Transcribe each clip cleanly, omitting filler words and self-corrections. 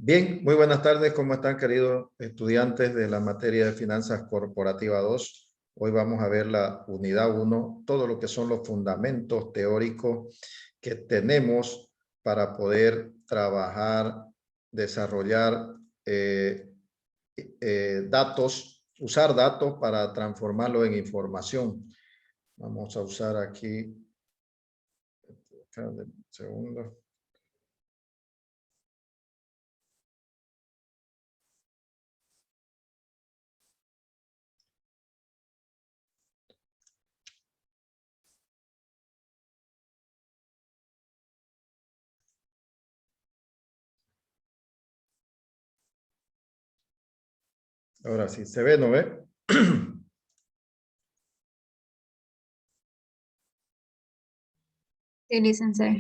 Bien, muy buenas tardes. ¿Cómo están, queridos estudiantes de la materia de Finanzas Corporativa 2? Hoy vamos a ver la unidad 1, todo lo que son los fundamentos teóricos que tenemos para poder trabajar, desarrollar datos, usar datos para transformarlos en información. Vamos a usar aquí, un segundo. Ahora sí, ¿se ve, no ve? Sí, licenciado.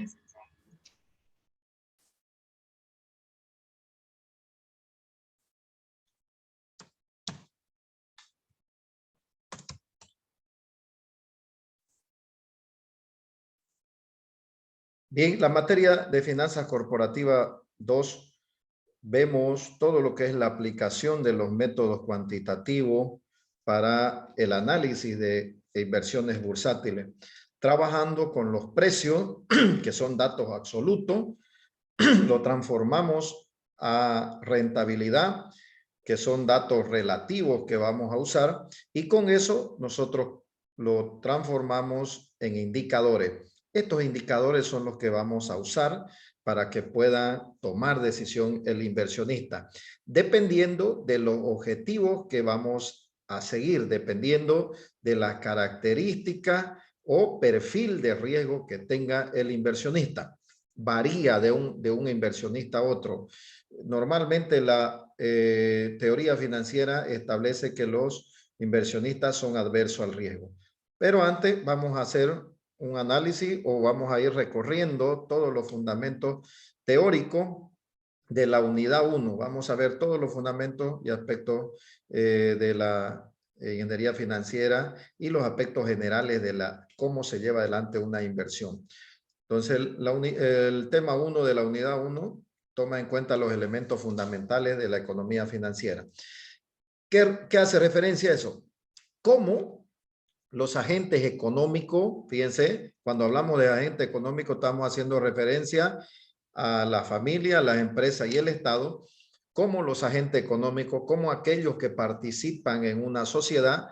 Bien, la materia de Finanzas Corporativa 2, vemos todo lo que es la aplicación de los métodos cuantitativos para el análisis de inversiones bursátiles, trabajando con los precios, que son datos absolutos, lo transformamos a rentabilidad, que son datos relativos que vamos a usar, y con eso nosotros lo transformamos en indicadores. Estos indicadores son los que vamos a usar para que pueda tomar decisión el inversionista, dependiendo de los objetivos que vamos a seguir, dependiendo de las características o perfil de riesgo que tenga el inversionista. Varía de un inversionista a otro. Normalmente la teoría financiera establece que los inversionistas son adversos al riesgo. Pero antes vamos a hacer un análisis o vamos a ir recorriendo todos los fundamentos teóricos de la unidad 1. Vamos a ver todos los fundamentos y aspectos de la ingeniería financiera y los aspectos generales de cómo se lleva adelante una inversión. Entonces, el tema 1 de la unidad 1 toma en cuenta los elementos fundamentales de la economía financiera. ¿Qué hace referencia a eso? Cómo los agentes económicos, fíjense, cuando hablamos de agente económico estamos haciendo referencia a la familia, las empresas y el Estado, cómo los agentes económicos, como aquellos que participan en una sociedad,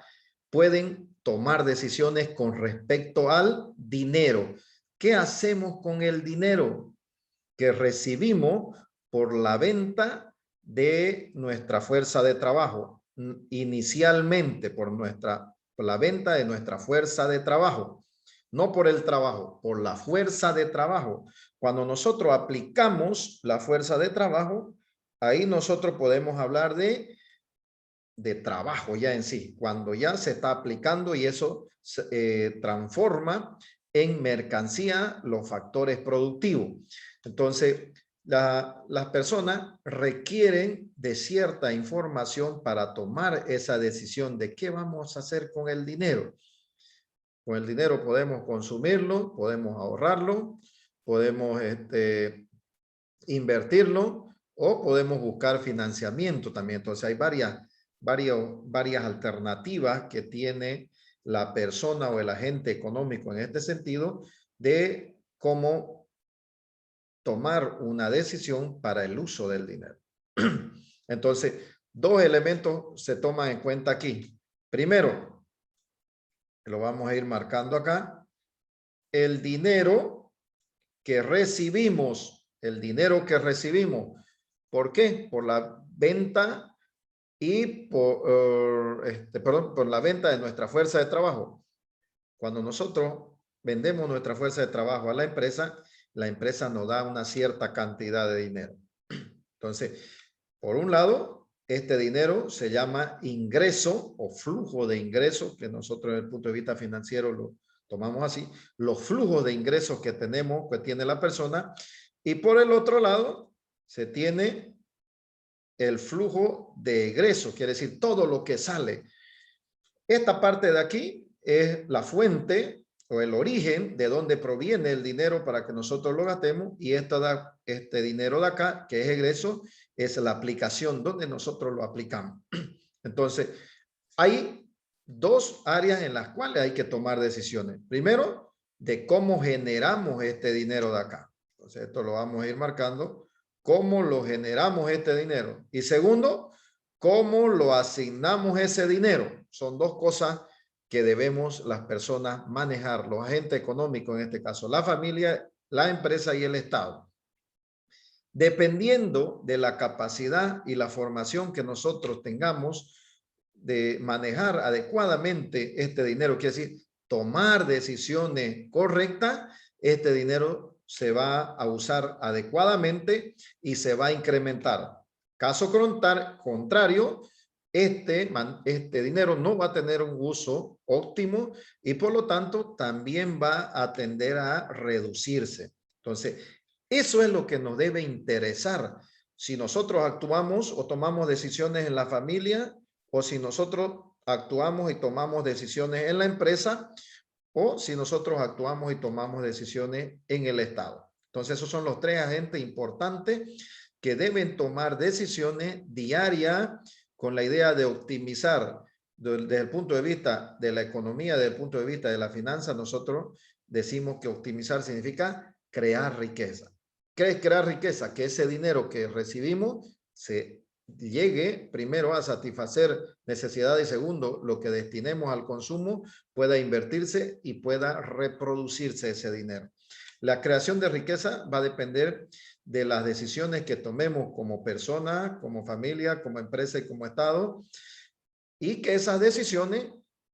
pueden tomar decisiones con respecto al dinero. ¿Qué hacemos con el dinero que recibimos por la venta de nuestra fuerza de trabajo? Inicialmente por la venta de nuestra fuerza de trabajo, no por el trabajo, por la fuerza de trabajo. Cuando nosotros aplicamos la fuerza de trabajo, ahí nosotros podemos hablar de trabajo ya en sí, cuando ya se está aplicando y eso transforma en mercancía los factores productivos. Entonces, las personas requieren de cierta información para tomar esa decisión de qué vamos a hacer con el dinero. Con el dinero podemos consumirlo, podemos ahorrarlo, podemos invertirlo o podemos buscar financiamiento también. Entonces hay varias alternativas que tiene la persona o el agente económico en este sentido de cómo tomar una decisión para el uso del dinero. Entonces, dos elementos se toman en cuenta aquí. Primero, lo vamos a ir marcando acá, el dinero que recibimos, ¿por qué? Por la venta y por la venta de nuestra fuerza de trabajo. Cuando nosotros vendemos nuestra fuerza de trabajo a la empresa nos da una cierta cantidad de dinero. Entonces, por un lado, este dinero se llama ingreso o flujo de ingresos, que nosotros desde el punto de vista financiero lo tomamos así, los flujos de ingresos que tenemos, que tiene la persona, y por el otro lado, se tiene el flujo de egresos, quiere decir todo lo que sale. Esta parte de aquí es la fuente o el origen de dónde proviene el dinero para que nosotros lo gastemos, y este dinero de acá, que es egreso, es la aplicación donde nosotros lo aplicamos. Entonces, hay dos áreas en las cuales hay que tomar decisiones. Primero, de cómo generamos este dinero de acá. Entonces, esto lo vamos a ir marcando. ¿Cómo lo generamos este dinero? Y segundo, ¿cómo lo asignamos ese dinero? Son dos cosas que debemos las personas manejar, los agentes económicos en este caso, la familia, la empresa y el Estado. Dependiendo de la capacidad y la formación que nosotros tengamos de manejar adecuadamente este dinero, quiere decir, tomar decisiones correctas, este dinero se va a usar adecuadamente y se va a incrementar. Caso contrario, este dinero no va a tener un uso óptimo y por lo tanto también va a tender a reducirse. Entonces, eso es lo que nos debe interesar. Si nosotros actuamos o tomamos decisiones en la familia, o si nosotros actuamos y tomamos decisiones en la empresa, o si nosotros actuamos y tomamos decisiones en el Estado. Entonces, esos son los tres agentes importantes que deben tomar decisiones diarias con la idea de optimizar desde el punto de vista de la economía, desde el punto de vista de la finanza. Nosotros decimos que optimizar significa crear riqueza. ¿Qué es crear riqueza? Que ese dinero que recibimos se llegue primero a satisfacer necesidades y segundo, lo que destinemos al consumo pueda invertirse y pueda reproducirse ese dinero. La creación de riqueza va a depender de las decisiones que tomemos como persona, como familia, como empresa y como Estado, y que esas decisiones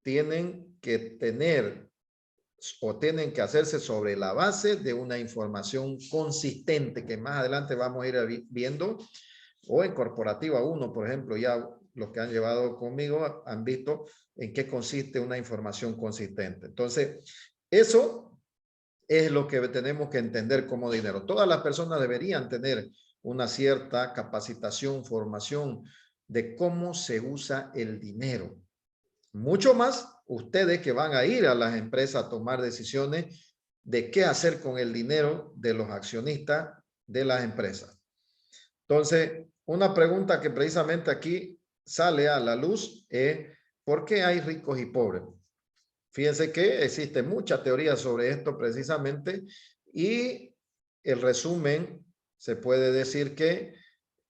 tienen que tener o tienen que hacerse sobre la base de una información consistente que más adelante vamos a ir viendo, o en Corporativa 1, por ejemplo, ya los que han llevado conmigo han visto en qué consiste una información consistente. Entonces, eso es lo que tenemos que entender como dinero. Todas las personas deberían tener una cierta capacitación, formación de cómo se usa el dinero. Mucho más ustedes que van a ir a las empresas a tomar decisiones de qué hacer con el dinero de los accionistas de las empresas. Entonces, una pregunta que precisamente aquí sale a la luz es ¿por qué hay ricos y pobres? Fíjense que existe mucha teoría sobre esto precisamente y el resumen se puede decir que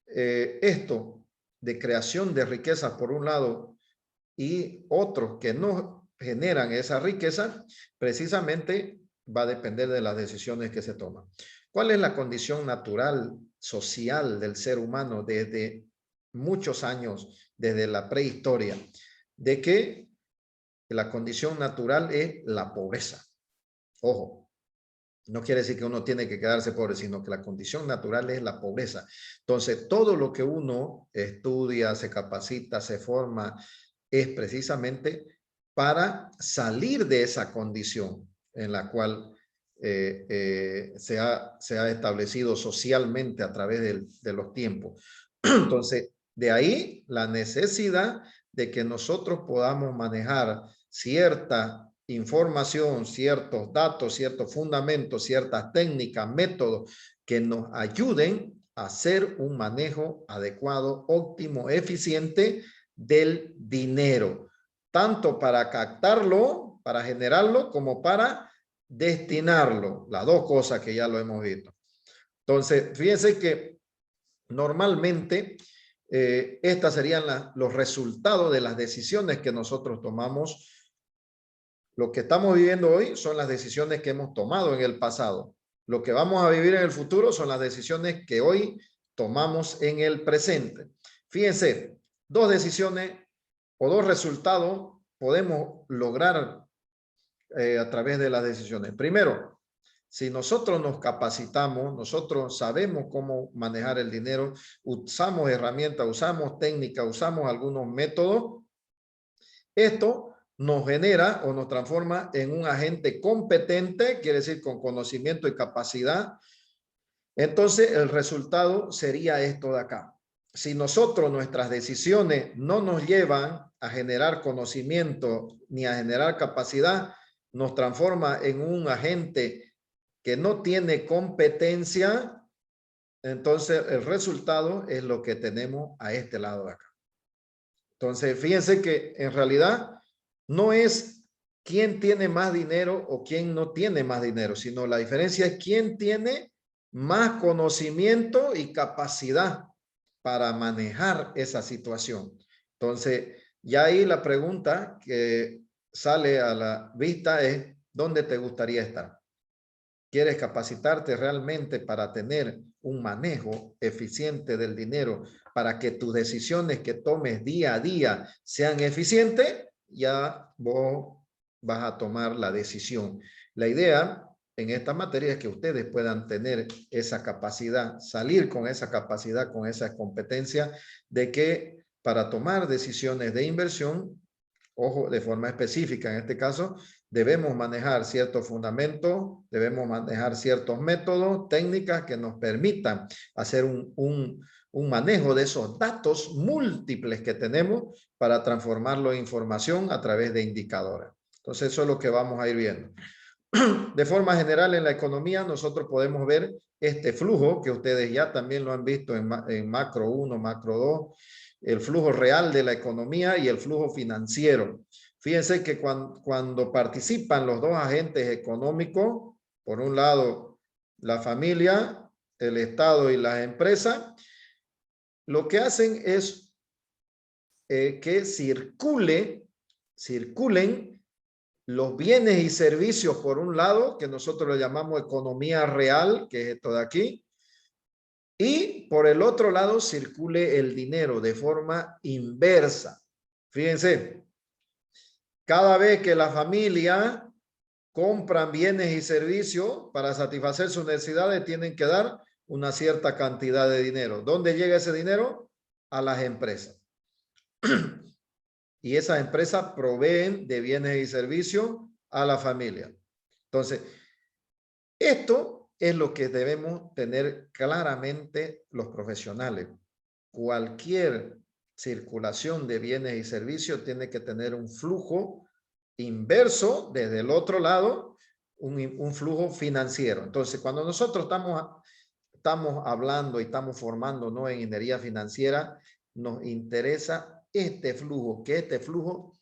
esto de creación de riquezas por un lado y otros que no generan esa riqueza, precisamente va a depender de las decisiones que se toman. ¿Cuál es la condición natural, social del ser humano desde muchos años, desde la prehistoria? De que la condición natural es la pobreza. Ojo, no quiere decir que uno tiene que quedarse pobre, sino que la condición natural es la pobreza. Entonces, todo lo que uno estudia, se capacita, se forma, es precisamente para salir de esa condición en la cual se ha establecido socialmente a través de los tiempos. Entonces, de ahí la necesidad de que nosotros podamos manejar cierta información, ciertos datos, ciertos fundamentos, ciertas técnicas, métodos que nos ayuden a hacer un manejo adecuado, óptimo, eficiente del dinero, tanto para captarlo, para generarlo, como para destinarlo, las dos cosas que ya lo hemos visto. Entonces, fíjense que normalmente estas serían los resultados de las decisiones que nosotros tomamos. Lo que estamos viviendo hoy son las decisiones que hemos tomado en el pasado. Lo que vamos a vivir en el futuro son las decisiones que hoy tomamos en el presente. Fíjense, dos decisiones o dos resultados podemos lograr a través de las decisiones. Primero, si nosotros nos capacitamos, nosotros sabemos cómo manejar el dinero, usamos herramientas, usamos técnicas, usamos algunos métodos, esto nos genera o nos transforma en un agente competente, quiere decir con conocimiento y capacidad. Entonces, el resultado sería esto de acá. Si nosotros, nuestras decisiones no nos llevan a generar conocimiento ni a generar capacidad, nos transforma en un agente que no tiene competencia, entonces el resultado es lo que tenemos a este lado de acá. Entonces, fíjense que en realidad no es quién tiene más dinero o quién no tiene más dinero, sino la diferencia es quién tiene más conocimiento y capacidad para manejar esa situación. Entonces, ya ahí la pregunta que sale a la vista es, ¿dónde te gustaría estar? ¿Quieres capacitarte realmente para tener un manejo eficiente del dinero, para que tus decisiones que tomes día a día sean eficientes? Ya vos vas a tomar la decisión. La idea en esta materia es que ustedes puedan tener esa capacidad, salir con esa capacidad, con esa competencia de que para tomar decisiones de inversión, ojo, de forma específica en este caso, debemos manejar ciertos fundamentos, debemos manejar ciertos métodos, técnicas que nos permitan hacer un manejo de esos datos múltiples que tenemos para transformarlo en información a través de indicadores. Entonces, eso es lo que vamos a ir viendo. De forma general, en la economía, nosotros podemos ver este flujo que ustedes ya también lo han visto en macro 1, macro 2, el flujo real de la economía y el flujo financiero. Fíjense que cuando participan los dos agentes económicos, por un lado la familia, el Estado y las empresas, lo que hacen es que circulen los bienes y servicios por un lado, que nosotros le llamamos economía real, que es esto de aquí, y por el otro lado circule el dinero de forma inversa. Fíjense, cada vez que la familia compran bienes y servicios para satisfacer sus necesidades, tienen que dar una cierta cantidad de dinero. ¿Dónde llega ese dinero? A las empresas. Y esas empresas proveen de bienes y servicios a la familia. Entonces, esto es lo que debemos tener claramente los profesionales. Cualquier circulación de bienes y servicios tiene que tener un flujo inverso desde el otro lado, un flujo financiero. Entonces, cuando nosotros estamos hablando y estamos formando, ¿no?, en ingeniería financiera, nos interesa este flujo, que este flujo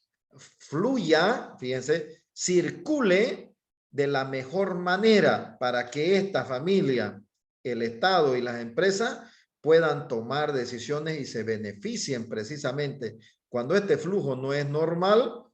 fluya, fíjense, circule de la mejor manera para que esta familia, el Estado y las empresas puedan tomar decisiones y se beneficien precisamente. Cuando este flujo no es normal,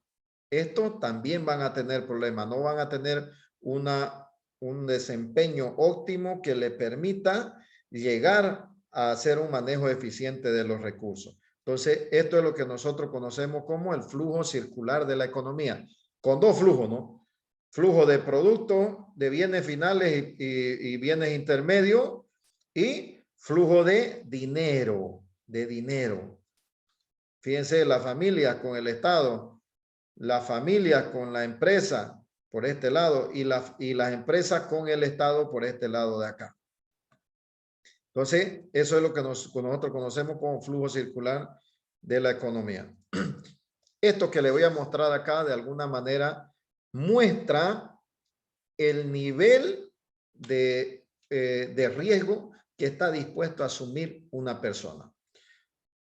estos también van a tener problemas, no van a tener un desempeño óptimo que le permita llegar a hacer un manejo eficiente de los recursos. Entonces, esto es lo que nosotros conocemos como el flujo circular de la economía, con dos flujos, ¿no? Flujo de productos, de bienes finales y bienes intermedios, y flujo de dinero, Fíjense, la familia con el Estado, la familia con la empresa por este lado y las empresas con el Estado por este lado de acá. Entonces, eso es lo que nosotros conocemos como flujo circular de la economía. Esto que le voy a mostrar acá de alguna manera muestra el nivel de riesgo que está dispuesto a asumir una persona.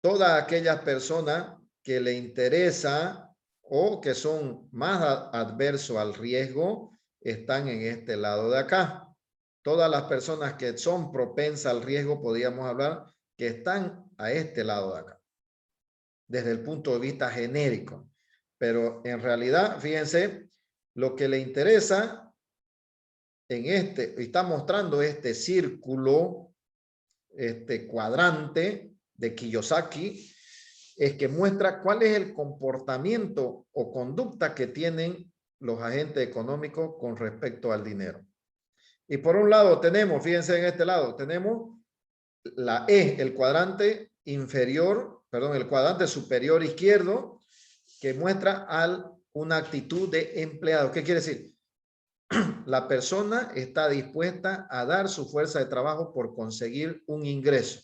Todas aquellas personas que le interesa o que son más adversos al riesgo están en este lado de acá. Todas las personas que son propensas al riesgo, podríamos hablar, que están a este lado de acá, desde el punto de vista genérico. Pero en realidad, fíjense, lo que le interesa en está mostrando este círculo, este cuadrante de Kiyosaki, es que muestra cuál es el comportamiento o conducta que tienen los agentes económicos con respecto al dinero. Y por un lado tenemos, fíjense en este lado, tenemos la el cuadrante inferior, perdón, el cuadrante superior izquierdo, que muestra una actitud de empleado. ¿Qué quiere decir? La persona está dispuesta a dar su fuerza de trabajo por conseguir un ingreso.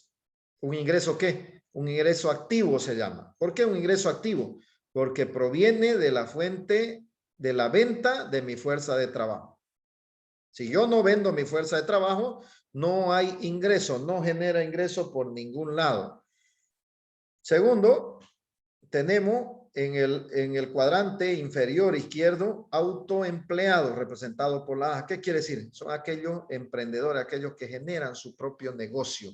¿Un ingreso qué? Un ingreso activo se llama. ¿Por qué un ingreso activo? Porque proviene de la fuente de la venta de mi fuerza de trabajo. Si yo no vendo mi fuerza de trabajo, no hay ingreso, no genera ingreso por ningún lado. Segundo, tenemos en el cuadrante inferior izquierdo autoempleados representados por la A. ¿Qué quiere decir? Son aquellos emprendedores, aquellos que generan su propio negocio.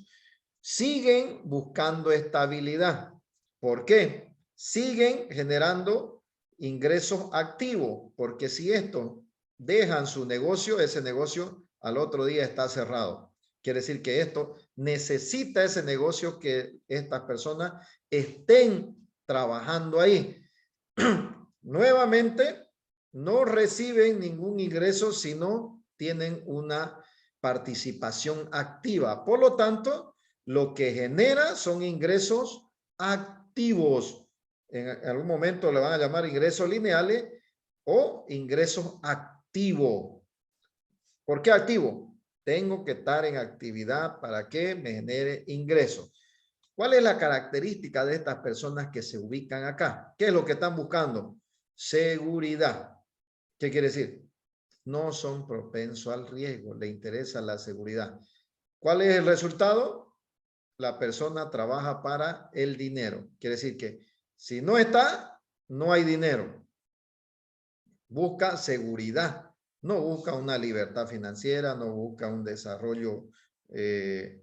Siguen buscando estabilidad. ¿Por qué? Siguen generando ingresos activos, porque si estos dejan su negocio, ese negocio al otro día está cerrado. Quiere decir que esto necesita ese negocio que estas personas estén trabajando ahí. Nuevamente, no reciben ningún ingreso si no tienen una participación activa. Por lo tanto, lo que genera son ingresos activos. En algún momento le van a llamar ingresos lineales o ingresos activos. ¿Por qué activo? Tengo que estar en actividad para que me genere ingresos. ¿Cuál es la característica de estas personas que se ubican acá? ¿Qué es lo que están buscando? Seguridad. ¿Qué quiere decir? No son propensos al riesgo, le interesa la seguridad. ¿Cuál es el resultado? La persona trabaja para el dinero. Quiere decir que si no está, no hay dinero. Busca seguridad. No busca una libertad financiera, no busca un desarrollo de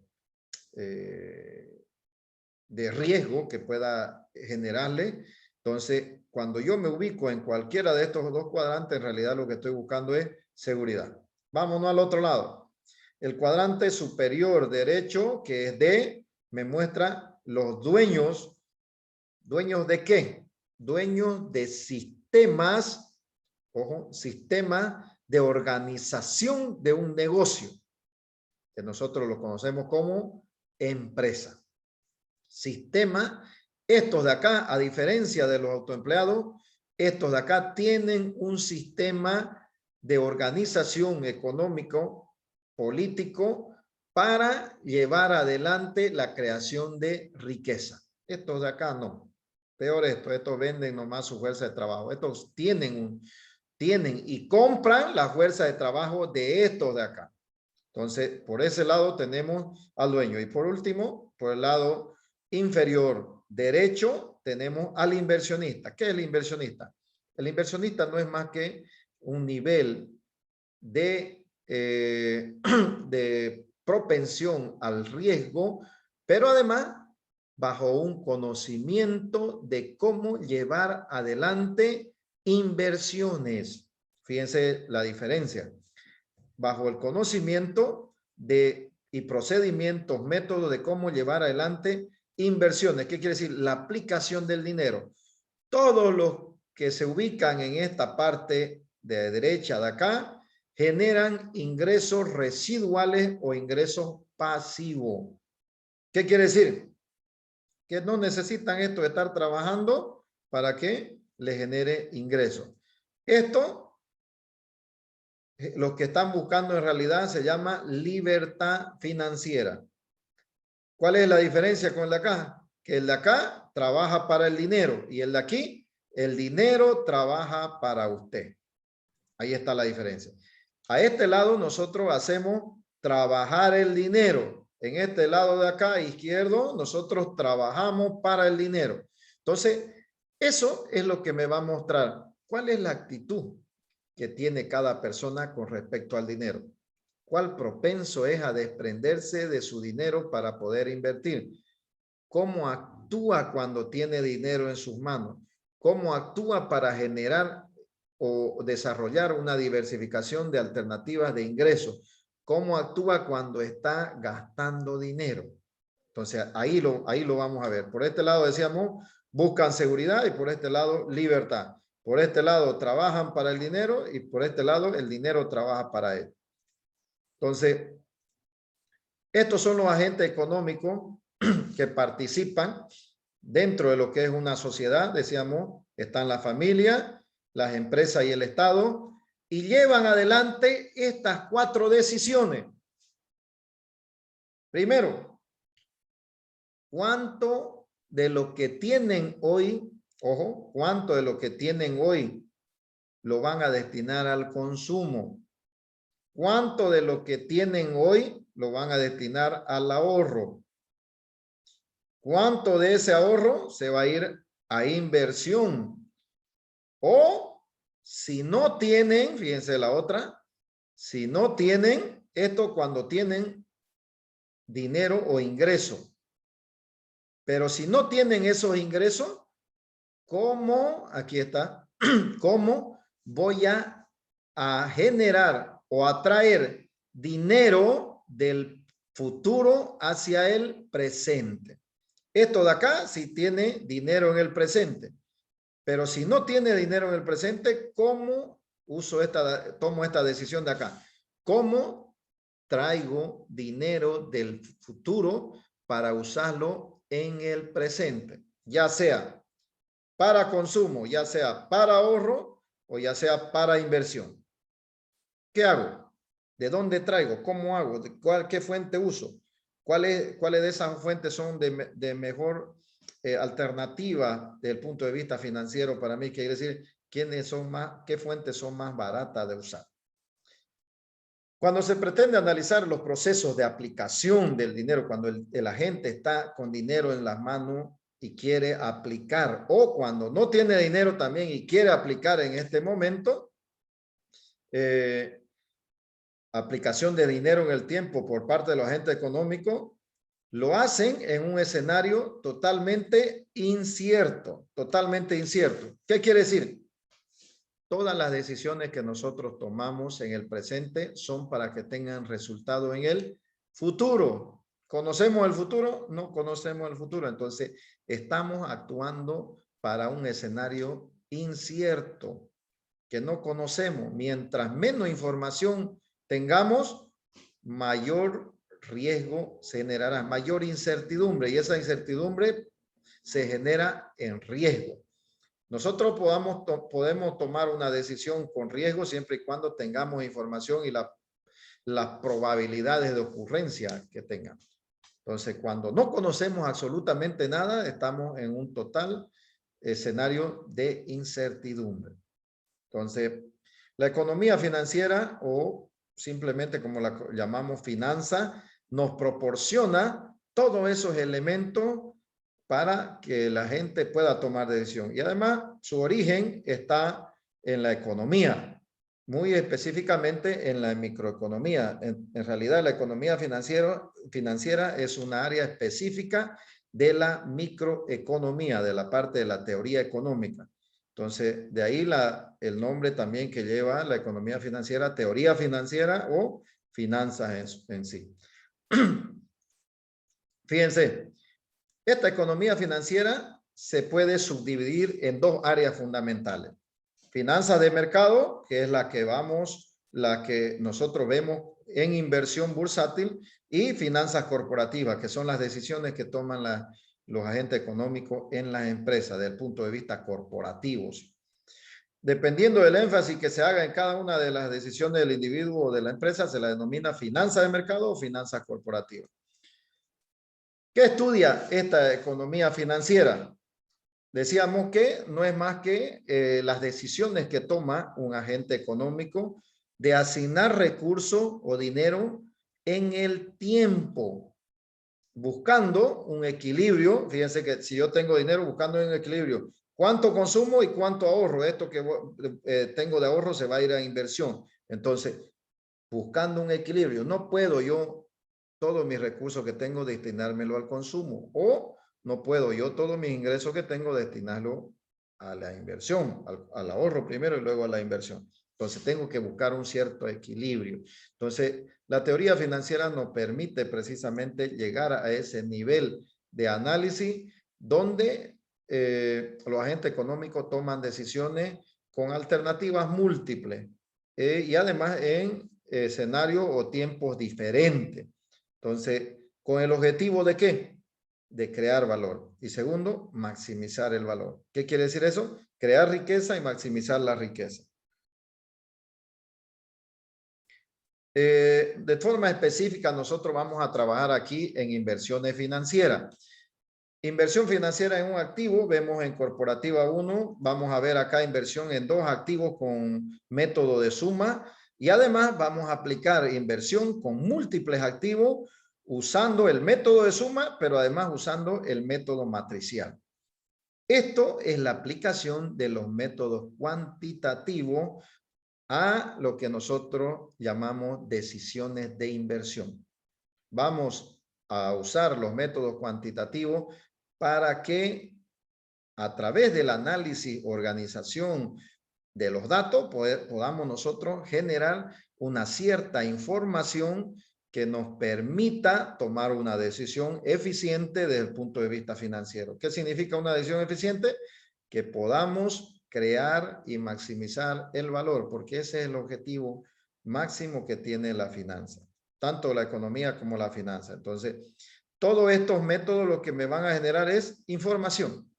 riesgo que pueda generarle. Entonces, cuando yo me ubico en cualquiera de estos dos cuadrantes, en realidad lo que estoy buscando es seguridad. Vámonos al otro lado. El cuadrante superior derecho, que es D, me muestra los dueños. ¿Dueños de qué? Dueños de sistemas. Ojo, sistema de organización de un negocio, que nosotros lo conocemos como empresa. Sistema, estos de acá, a diferencia de los autoempleados, estos de acá tienen un sistema de organización económico, político, para llevar adelante la creación de riqueza. Estos de acá no. Peor esto, estos venden nomás su fuerza de trabajo. Estos tienen y compran la fuerza de trabajo de estos de acá. Entonces, por ese lado tenemos al dueño. Y por último, por el lado inferior derecho, tenemos al inversionista. ¿Qué es el inversionista? El inversionista no es más que un nivel de, de propensión al riesgo, pero además bajo un conocimiento de cómo llevar adelante inversiones. Fíjense la diferencia. Bajo el conocimiento de y procedimientos, métodos de cómo llevar adelante inversiones. ¿Qué quiere decir? La aplicación del dinero. Todos los que se ubican en esta parte de derecha de acá generan ingresos residuales o ingresos pasivos. ¿Qué quiere decir? Que no necesitan esto de estar trabajando para que les genere ingresos. Esto, los que están buscando en realidad se llama libertad financiera. ¿Cuál es la diferencia con el de acá? Que el de acá trabaja para el dinero y el de aquí, el dinero trabaja para usted. Ahí está la diferencia. A este lado nosotros hacemos trabajar el dinero. En este lado de acá, izquierdo, nosotros trabajamos para el dinero. Entonces, eso es lo que me va a mostrar cuál es la actitud que tiene cada persona con respecto al dinero. ¿Cuál propenso es a desprenderse de su dinero para poder invertir? ¿Cómo actúa cuando tiene dinero en sus manos? ¿Cómo actúa para generar o desarrollar una diversificación de alternativas de ingresos? ¿Cómo actúa cuando está gastando dinero? Entonces, ahí lo vamos a ver. Por este lado decíamos, buscan seguridad y por este lado, libertad. Por este lado, trabajan para el dinero y por este lado, el dinero trabaja para él. Entonces, estos son los agentes económicos que participan dentro de lo que es una sociedad. Decíamos, están la familia, las empresas y el Estado, y llevan adelante estas 4 decisiones. Primero, ¿cuánto de lo que tienen hoy, ojo, cuánto de lo que tienen hoy lo van a destinar al consumo? ¿Cuánto de lo que tienen hoy lo van a destinar al ahorro? ¿Cuánto de ese ahorro se va a ir a inversión? O si no tienen, fíjense la otra, si no tienen, esto cuando tienen dinero o ingreso. Pero si no tienen esos ingresos, ¿cómo? Aquí está. ¿Cómo voy a generar o atraer dinero del futuro hacia el presente? Esto de acá si tiene dinero en el presente. Pero si no tiene dinero en el presente, ¿cómo tomo esta decisión de acá? ¿Cómo traigo dinero del futuro para usarlo en el presente? Ya sea para consumo, ya sea para ahorro o ya sea para inversión. ¿Qué hago? ¿De dónde traigo? ¿Cómo hago? ¿Qué fuente uso? ¿Cuáles de esas fuentes son de mejor alternativa desde el punto de vista financiero para mí? Quiere decir, ¿qué fuentes son más baratas de usar? Cuando se pretende analizar los procesos de aplicación del dinero, cuando el agente está con dinero en las manos y quiere aplicar, o cuando no tiene dinero también y quiere aplicar en este momento, aplicación de dinero en el tiempo por parte de los agentes económicos, lo hacen en un escenario totalmente incierto, totalmente incierto. ¿Qué quiere decir? Todas las decisiones que nosotros tomamos en el presente son para que tengan resultado en el futuro. ¿Conocemos el futuro? No conocemos el futuro. Entonces, estamos actuando para un escenario incierto que no conocemos. Mientras menos información tengamos, mayor riesgo se generará, mayor incertidumbre, y esa incertidumbre se genera en riesgo. Nosotros podemos tomar una decisión con riesgo siempre y cuando tengamos información y las probabilidades de ocurrencia que tengamos. Entonces, cuando no conocemos absolutamente nada, estamos en un total escenario de incertidumbre. Entonces, la economía financiera, o simplemente como la llamamos finanza, nos proporciona todos esos elementos para que la gente pueda tomar decisión. Y además, su origen está en la economía, muy específicamente en la microeconomía. En realidad, la economía financiera es una área específica de la microeconomía, de la parte de la teoría económica. Entonces, de ahí el nombre también que lleva la economía financiera, teoría financiera o finanzas en sí. Fíjense, esta economía financiera se puede subdividir en dos áreas fundamentales. Finanzas de mercado, que es la que nosotros vemos en inversión bursátil, y finanzas corporativas, que son las decisiones que toman los agentes económicos en las empresas desde el punto de vista corporativos. Dependiendo del énfasis que se haga en cada una de las decisiones del individuo o de la empresa, se la denomina finanza de mercado o finanzas corporativas. ¿Qué estudia esta economía financiera? Decíamos que no es más que las decisiones que toma un agente económico de asignar recursos o dinero en el tiempo, buscando un equilibrio. Fíjense que si yo tengo dinero, buscando un equilibrio, ¿cuánto consumo y cuánto ahorro? Esto que tengo de ahorro se va a ir a inversión. Entonces, buscando un equilibrio, no puedo yo todos mis recursos que tengo destinármelo al consumo, o no puedo yo todos mis ingresos que tengo destinarlo a la inversión, al ahorro primero y luego a la inversión. Entonces tengo que buscar un cierto equilibrio. Entonces la teoría financiera nos permite precisamente llegar a ese nivel de análisis donde los agentes económicos toman decisiones con alternativas múltiples y además en escenarios o tiempos diferentes. Entonces, ¿con el objetivo de qué? De crear valor. Y segundo, maximizar el valor. ¿Qué quiere decir eso? Crear riqueza y maximizar la riqueza. De forma específica, nosotros vamos a trabajar aquí en inversiones financieras. Inversión financiera en un activo, vemos en Corporativa 1, vamos a ver acá inversión en 2 activos con método de suma y además vamos a aplicar inversión con múltiples activos usando el método de suma, pero además usando el método matricial. Esto es la aplicación de los métodos cuantitativos a lo que nosotros llamamos decisiones de inversión. Vamos a usar los métodos cuantitativos para que a través del análisis, organización de los datos, podamos nosotros generar una cierta información que nos permita tomar una decisión eficiente desde el punto de vista financiero. ¿Qué significa una decisión eficiente? Que podamos crear y maximizar el valor, porque ese es el objetivo máximo que tiene la finanza, tanto la economía como la finanza. Entonces, todos estos métodos lo que me van a generar es información.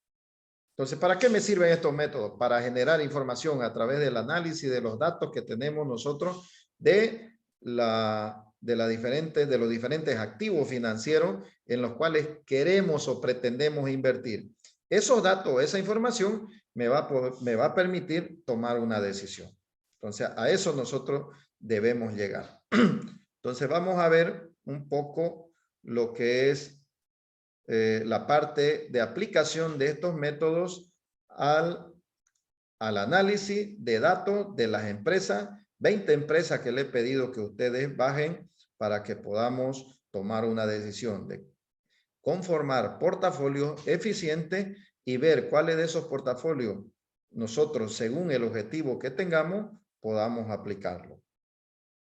Entonces, ¿para qué me sirven estos métodos? Para generar información a través del análisis de los datos que tenemos nosotros de los diferentes activos financieros en los cuales queremos o pretendemos invertir. Esos datos, esa información me va a permitir tomar una decisión. Entonces, a eso nosotros debemos llegar. Entonces, vamos a ver un poco lo que es la parte de aplicación de estos métodos al análisis de datos de las empresas, 20 empresas que le he pedido que ustedes bajen para que podamos tomar una decisión de conformar portafolios eficientes y ver cuáles de esos portafolios nosotros, según el objetivo que tengamos, podamos aplicarlo.